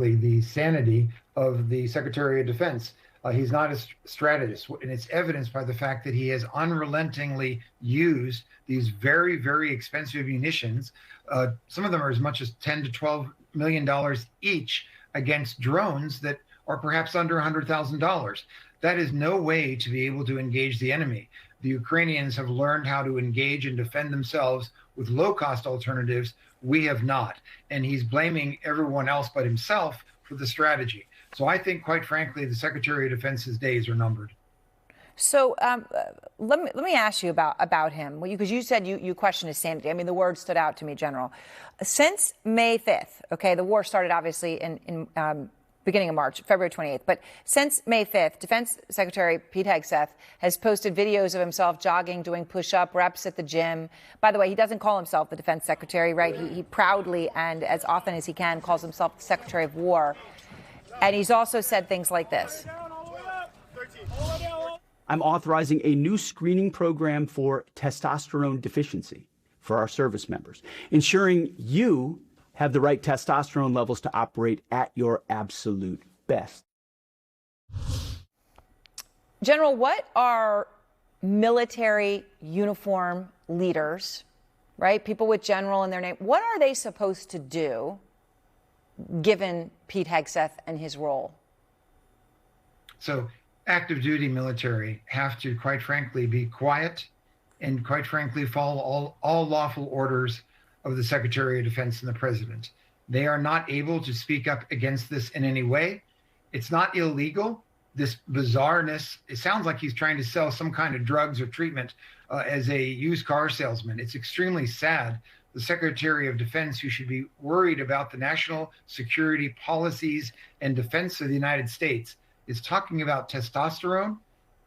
the sanity of the Secretary of Defense. He's not a strategist, and it's evidenced by the fact that he has unrelentingly used these very, very expensive munitions. Some of them are as much as $10 to $12 million each against drones that are perhaps under $100,000. That is no way to be able to engage the enemy. The Ukrainians have learned how to engage and defend themselves with low-cost alternatives. We have not. And he's blaming everyone else but himself for the strategy. So I think, quite frankly, the Secretary of Defense's days are numbered. So let me ask you about him, because you said you questioned his sanity. I mean, the word stood out to me, General. Since May 5th, okay, the war started obviously in beginning of March, February 28th. But since May 5th, Defense Secretary Pete Hegseth has posted videos of himself jogging, doing push-up reps at the gym. By the way, he doesn't call himself the Defense Secretary, right? He proudly and as often as he can calls himself the Secretary of War. And he's also said things like this. I'm authorizing a new screening program for testosterone deficiency for our service members, ensuring you have the right testosterone levels to operate at your absolute best. General, what are military uniform leaders, right? People with general in their name, what are they supposed to do given Pete Hegseth and his role? So active duty military have to, quite frankly, be quiet and, quite frankly, follow all lawful orders of the Secretary of Defense and the President. They are not able to speak up against this in any way. It's not illegal. This bizarreness, it sounds like he's trying to sell some kind of drugs or treatment as a used car salesman. It's extremely sad. The Secretary of Defense, who should be worried about the national security policies and defense of the United States, is talking about testosterone.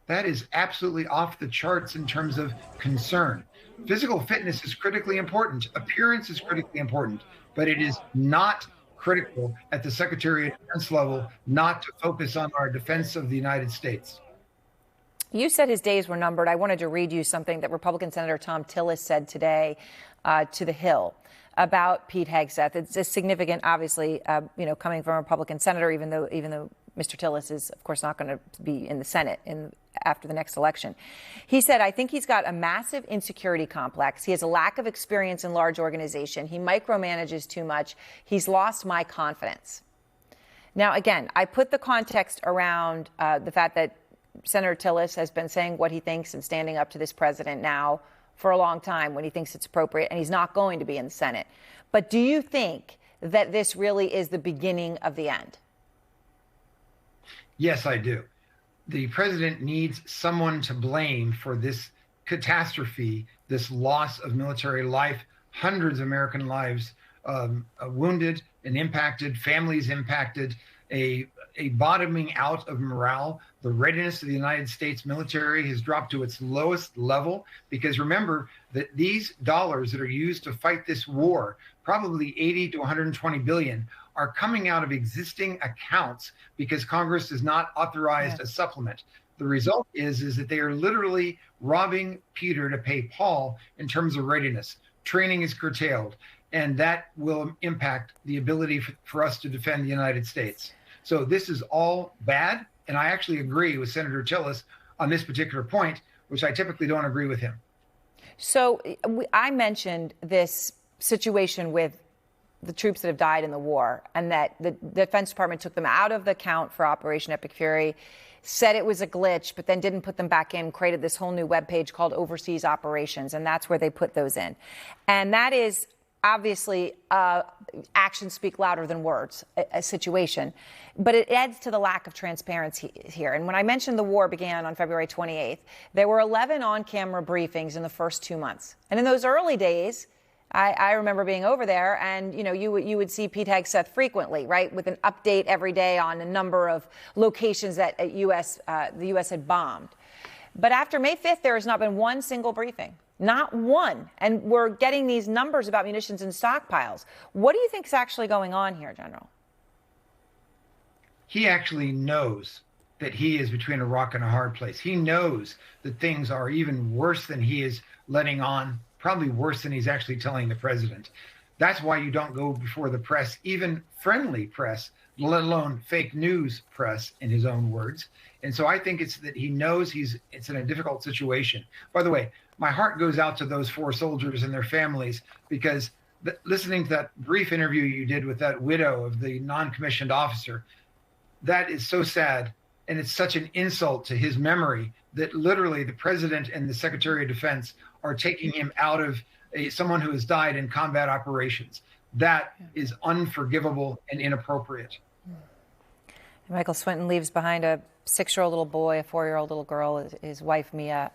That is absolutely off the charts in terms of concern. Physical fitness is critically important. Appearance is critically important, but it is not critical at the Secretary of Defense level not to focus on our defense of the United States. You said his days were numbered. I wanted to read you something that Republican Senator Tom Tillis said today to The Hill about Pete Hegseth. It's a significant, obviously, coming from a Republican senator, even though Mr. Tillis is, of course, not going to be in the Senate after the next election. He said, I think he's got a massive insecurity complex. He has a lack of experience in large organization. He micromanages too much. He's lost my confidence. Now, again, I put the context around the fact that Senator Tillis has been saying what he thinks and standing up to this president now for a long time when he thinks it's appropriate, and he's not going to be in the Senate. But do you think that this really is the beginning of the end? Yes, I do. The president needs someone to blame for this catastrophe, this loss of military life, hundreds of American lives wounded and impacted, families impacted, a bottoming out of morale. The readiness of the United States military has dropped to its lowest level, because remember that these dollars that are used to fight this war, probably 80 to 120 billion, are coming out of existing accounts because Congress has not authorized a supplement. The result is that they are literally robbing Peter to pay Paul in terms of readiness. Training is curtailed, and that will impact the ability for us to defend the United States. So this is all bad, and I actually agree with Senator Tillis on this particular point, which I typically don't agree with him. So I mentioned this situation with the troops that have died in the war, and that the Defense Department took them out of the count for Operation Epic Fury, said it was a glitch, but then didn't put them back in, created this whole new webpage called Overseas Operations, and that's where they put those in. And that is obviously actions speak louder than words, a situation. But it adds to the lack of transparency here. And when I mentioned the war began on February 28th, there were 11 on-camera briefings in the first 2 months. And in those early days, I remember being over there, and you would see Pete Hegseth frequently, right, with an update every day on a number of locations that the U.S. had bombed. But after May 5th, there has not been one single briefing, not one. And we're getting these numbers about munitions and stockpiles. What do you think is actually going on here, General? He actually knows that he is between a rock and a hard place. He knows that things are even worse than he is letting on, probably worse than he's actually telling the president. That's why you don't go before the press, even friendly press, let alone fake news press, in his own words. And so I think it's that he knows it's in a difficult situation. By the way, my heart goes out to those 4 soldiers and their families, because listening to that brief interview you did with that widow of the non-commissioned officer, that is so sad. And it's such an insult to his memory that literally the president and the Secretary of Defense are taking him out of someone who has died in combat operations. That is unforgivable and inappropriate. Michael Swinton leaves behind a 6-year-old little boy, a 4-year-old little girl, his wife, Mia.